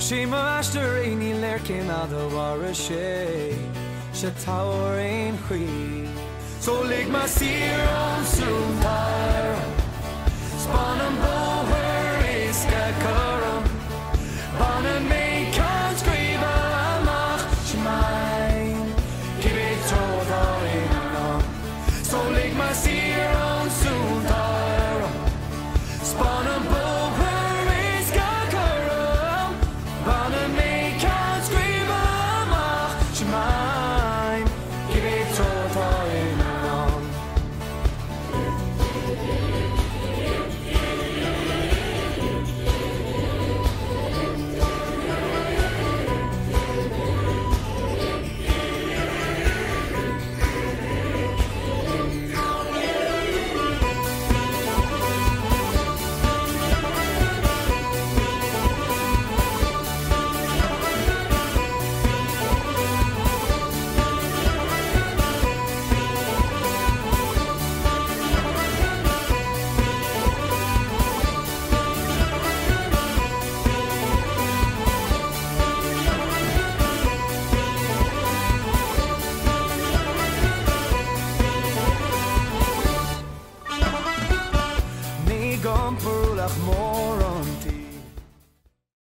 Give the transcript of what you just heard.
Shema Ashtarini Lerkin Adawarashe Shatawarin Hui So lig my seer on Sundar Spanam Boher Iskakaram Banan Mekan Skriva Amach Shemain Kibit Todarin So lig my seer on Sundar Spanam Boher Gom Purulach Mo